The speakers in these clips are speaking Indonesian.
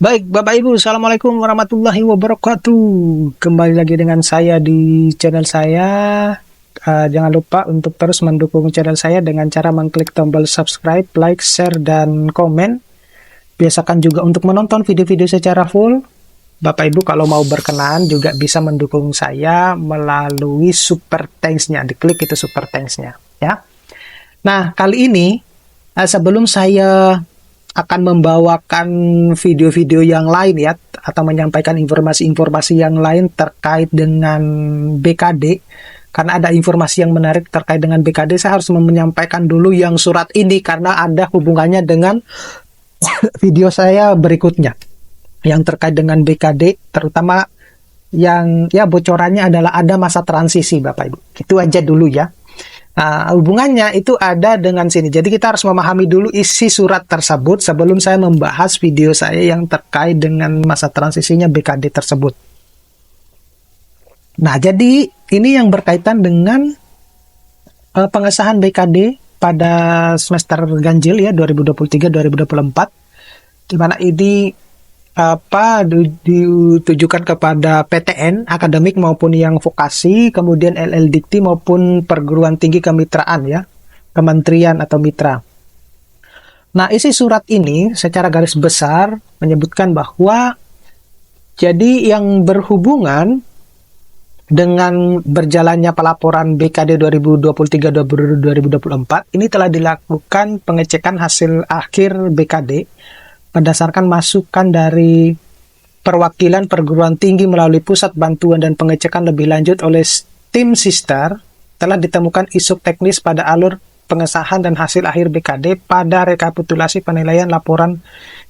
Baik, Bapak Ibu, Assalamualaikum warahmatullahi wabarakatuh. Kembali lagi dengan saya di channel saya. Jangan lupa untuk terus mendukung channel saya dengan cara mengklik tombol subscribe, like, share, dan komen. Biasakan juga untuk menonton video-video secara full. Bapak Ibu kalau mau berkenan juga bisa mendukung saya melalui super thanks-nya. Diklik itu super thanks-nya, ya. Nah, kali ini sebelum saya akan membawakan video-video yang lain ya, atau menyampaikan informasi-informasi yang lain terkait dengan BKD, karena ada informasi yang menarik terkait dengan BKD, saya harus menyampaikan dulu yang surat ini karena ada hubungannya dengan video saya berikutnya yang terkait dengan BKD, terutama yang ya bocorannya adalah ada masa transisi Bapak Ibu. Itu aja dulu ya. Nah, hubungannya itu ada dengan sini. Jadi kita harus memahami dulu isi surat tersebut sebelum saya membahas video saya yang terkait dengan masa transisinya BKD tersebut. Nah, jadi ini yang berkaitan dengan pengesahan BKD pada semester ganjil ya 2023-2024, di mana ini ditujukan kepada PTN akademik maupun yang vokasi, kemudian LLDikti maupun perguruan tinggi kemitraan ya, kementerian atau mitra. Nah, isi surat ini secara garis besar menyebutkan bahwa jadi yang berhubungan dengan berjalannya pelaporan BKD 2023-2024 ini telah dilakukan pengecekan hasil akhir BKD berdasarkan masukan dari perwakilan perguruan tinggi melalui pusat bantuan dan pengecekan lebih lanjut oleh tim sister, telah ditemukan isu teknis pada alur pengesahan dan hasil akhir BKD pada rekapitulasi penilaian laporan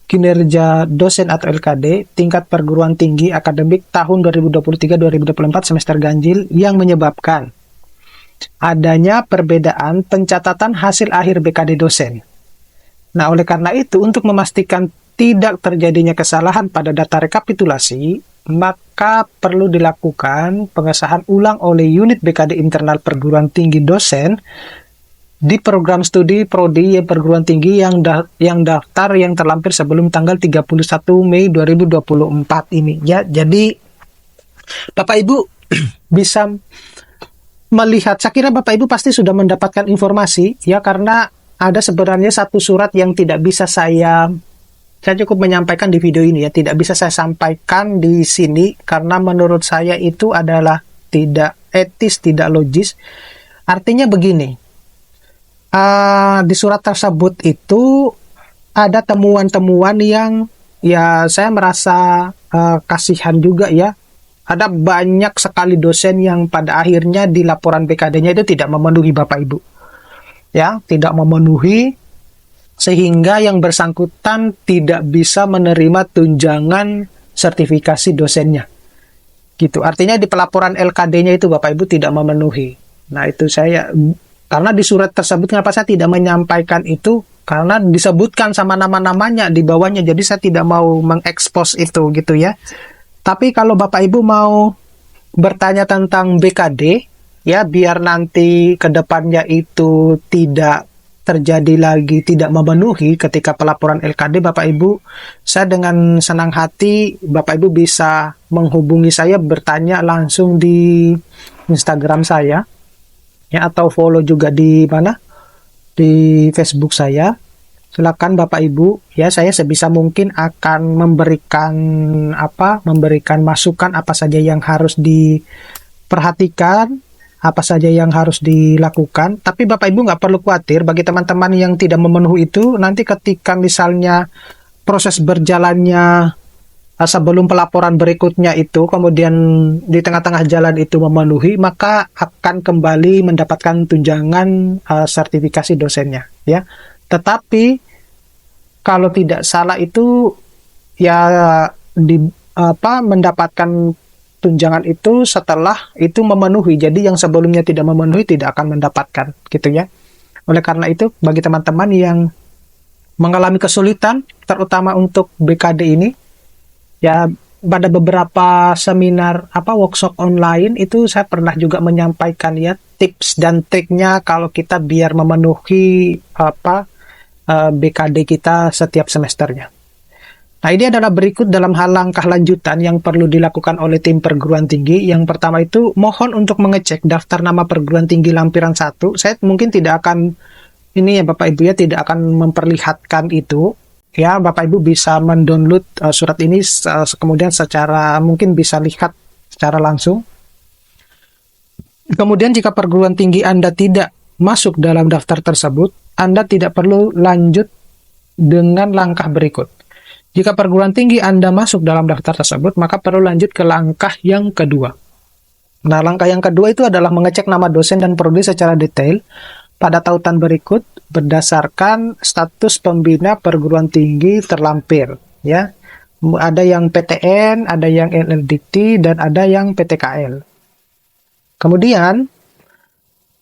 kinerja dosen atau LKD tingkat perguruan tinggi akademik tahun 2023-2024 semester ganjil yang menyebabkan adanya perbedaan pencatatan hasil akhir BKD dosen. Nah, oleh karena itu, untuk memastikan tidak terjadinya kesalahan pada data rekapitulasi, maka perlu dilakukan pengesahan ulang oleh unit BKD internal perguruan tinggi dosen di program studi prodi perguruan tinggi yang daftar yang terlampir sebelum tanggal 31 Mei 2024 ini. Ya, jadi Bapak Ibu bisa melihat, saya kira Bapak Ibu pasti sudah mendapatkan informasi ya, karena ada sebenarnya satu surat yang tidak bisa saya cukup menyampaikan di video ini ya, tidak bisa saya sampaikan di sini karena menurut saya itu adalah tidak etis, tidak logis. Artinya begini, di surat tersebut itu ada temuan-temuan yang ya saya merasa kasihan juga ya. Ada banyak sekali dosen yang pada akhirnya di laporan BKD-nya itu tidak memenuhi Bapak Ibu. Ya, tidak memenuhi sehingga yang bersangkutan tidak bisa menerima tunjangan sertifikasi dosennya. Gitu. Artinya di pelaporan LKD-nya itu Bapak Ibu tidak memenuhi. Nah, itu saya karena di surat tersebut kenapa saya tidak menyampaikan itu? Karena disebutkan sama nama-namanya di bawahnya. Jadi saya tidak mau mengekspos itu gitu ya. Tapi kalau Bapak Ibu mau bertanya tentang BKD, ya biar nanti ke depannya itu tidak terjadi lagi, tidak memenuhi ketika pelaporan LKD, Bapak Ibu, saya dengan senang hati Bapak Ibu bisa menghubungi saya, bertanya langsung di Instagram saya ya, atau follow juga di mana, di Facebook saya. Silakan Bapak Ibu ya, saya sebisa mungkin akan memberikan masukan apa saja yang harus diperhatikan, apa saja yang harus dilakukan. Tapi Bapak Ibu nggak perlu khawatir, bagi teman-teman yang tidak memenuhi itu, nanti ketika misalnya proses berjalannya sebelum pelaporan berikutnya itu, kemudian di tengah-tengah jalan itu memenuhi, maka akan kembali mendapatkan tunjangan sertifikasi dosennya ya. Tetapi kalau tidak salah itu ya mendapatkan tunjangan itu setelah itu memenuhi. Jadi yang sebelumnya tidak memenuhi tidak akan mendapatkan gitu ya. Oleh karena itu bagi teman-teman yang mengalami kesulitan terutama untuk BKD ini ya, pada beberapa seminar workshop online itu saya pernah juga menyampaikan ya tips dan triknya kalau kita biar memenuhi BKD kita setiap semesternya. Nah, ini adalah berikut dalam hal langkah lanjutan yang perlu dilakukan oleh tim perguruan tinggi. Yang pertama itu, mohon untuk mengecek daftar nama perguruan tinggi lampiran 1. Saya mungkin tidak akan, ini ya Bapak Ibu ya, tidak akan memperlihatkan itu. Ya, Bapak Ibu bisa mendownload surat ini, kemudian secara, mungkin bisa lihat secara langsung. Kemudian jika perguruan tinggi Anda tidak masuk dalam daftar tersebut, Anda tidak perlu lanjut dengan langkah berikut. Jika perguruan tinggi Anda masuk dalam daftar tersebut, maka perlu lanjut ke langkah yang kedua. Nah, langkah yang kedua itu adalah mengecek nama dosen dan prodi secara detail pada tautan berikut berdasarkan status pembina perguruan tinggi terlampir. Ya, ada yang PTN, ada yang LLDT, dan ada yang PTKL. Kemudian,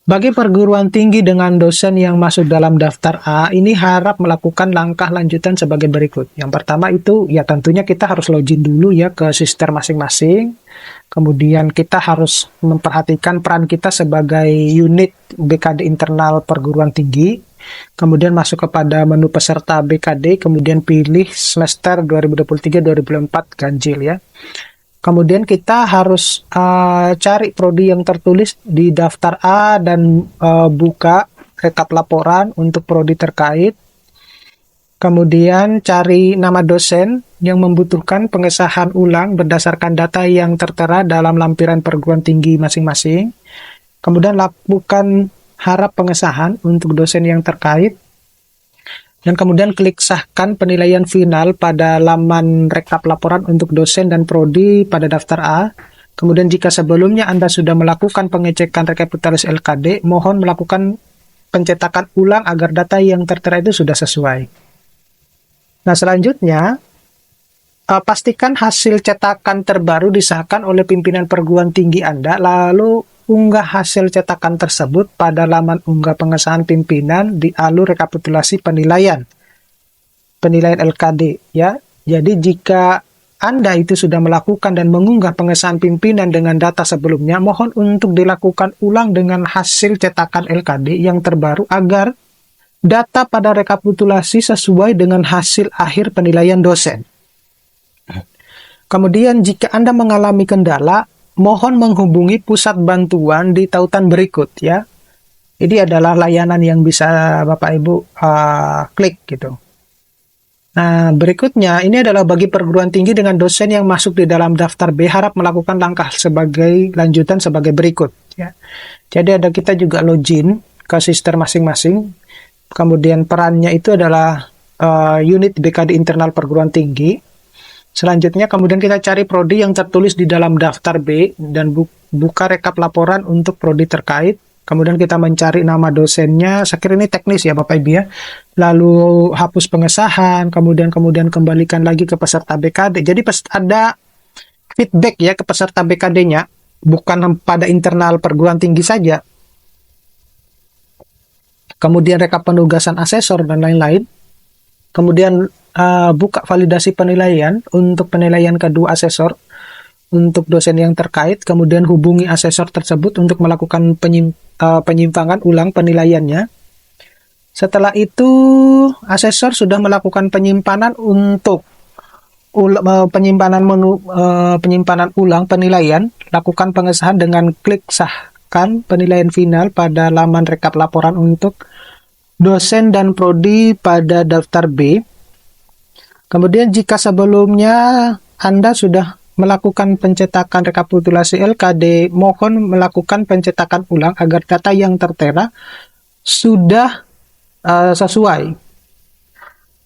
bagi perguruan tinggi dengan dosen yang masuk dalam daftar A, ini harap melakukan langkah lanjutan sebagai berikut. Yang pertama itu, ya tentunya kita harus login dulu ya ke sister masing-masing. Kemudian kita harus memperhatikan peran kita sebagai unit BKD internal perguruan tinggi. Kemudian masuk kepada menu peserta BKD, kemudian pilih semester 2023-2024 ganjil ya. Kemudian kita harus cari prodi yang tertulis di daftar A dan buka rekap laporan untuk prodi terkait. Kemudian cari nama dosen yang membutuhkan pengesahan ulang berdasarkan data yang tertera dalam lampiran perguruan tinggi masing-masing. Kemudian lakukan harap pengesahan untuk dosen yang terkait. Dan kemudian klik sahkan penilaian final pada laman rekap laporan untuk dosen dan prodi pada daftar A. Kemudian jika sebelumnya Anda sudah melakukan pengecekan rekapitulasi LKD, mohon melakukan pencetakan ulang agar data yang tertera itu sudah sesuai. Nah, selanjutnya, pastikan hasil cetakan terbaru disahkan oleh pimpinan perguruan tinggi Anda, lalu unggah hasil cetakan tersebut pada laman unggah pengesahan pimpinan di alur rekapitulasi penilaian LKD ya. Jadi jika Anda itu sudah melakukan dan mengunggah pengesahan pimpinan dengan data sebelumnya, mohon untuk dilakukan ulang dengan hasil cetakan LKD yang terbaru agar data pada rekapitulasi sesuai dengan hasil akhir penilaian dosen. Kemudian jika Anda mengalami kendala, mohon menghubungi pusat bantuan di tautan berikut ya. Ini adalah layanan yang bisa Bapak Ibu klik gitu. Nah, berikutnya ini adalah bagi perguruan tinggi dengan dosen yang masuk di dalam daftar B, harap melakukan langkah sebagai lanjutan sebagai berikut ya. Jadi ada kita juga login ke sister masing-masing. Kemudian perannya itu adalah unit BKD internal perguruan tinggi. Selanjutnya kemudian kita cari prodi yang tertulis di dalam daftar B dan buka rekap laporan untuk prodi terkait. Kemudian kita mencari nama dosennya. Saya kira ini teknis ya Bapak Ibu ya. Lalu hapus pengesahan, kemudian kembalikan lagi ke peserta BKD. Jadi ada feedback ya ke peserta BKD-nya, bukan pada internal perguruan tinggi saja. Kemudian rekap penugasan asesor dan lain-lain. Kemudian buka validasi penilaian untuk penilaian kedua asesor untuk dosen yang terkait, kemudian hubungi asesor tersebut untuk melakukan penyimpangan ulang penilaiannya. Setelah itu, asesor sudah melakukan penyimpanan untuk penyimpanan ulang penilaian, lakukan pengesahan dengan klik sahkan penilaian final pada laman rekap laporan untuk dosen dan prodi pada daftar B. Kemudian jika sebelumnya Anda sudah melakukan pencetakan rekapitulasi LKD, mohon melakukan pencetakan ulang agar data yang tertera sudah sesuai.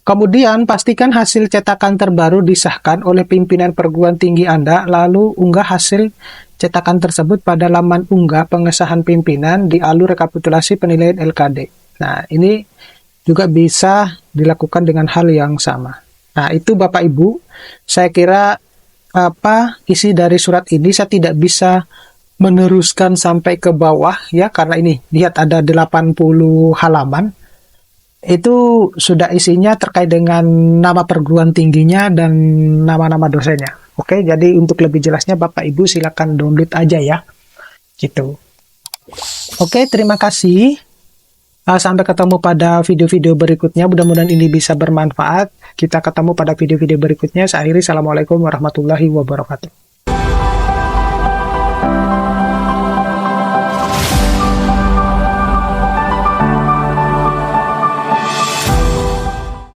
Kemudian pastikan hasil cetakan terbaru disahkan oleh pimpinan perguruan tinggi Anda, lalu unggah hasil cetakan tersebut pada laman unggah pengesahan pimpinan di alur rekapitulasi penilaian LKD. Nah, ini juga bisa dilakukan dengan hal yang sama. Nah, itu Bapak Ibu, saya kira isi dari surat ini saya tidak bisa meneruskan sampai ke bawah ya, karena ini lihat ada 80 halaman. Itu sudah isinya terkait dengan nama perguruan tingginya dan nama-nama dosennya. Oke, jadi untuk lebih jelasnya Bapak Ibu silakan download aja ya. Gitu. Oke, terima kasih. Sampai ketemu pada video-video berikutnya. Mudah-mudahan ini bisa bermanfaat. Kita ketemu pada video-video berikutnya. Saya akhiri. Assalamualaikum warahmatullahi wabarakatuh.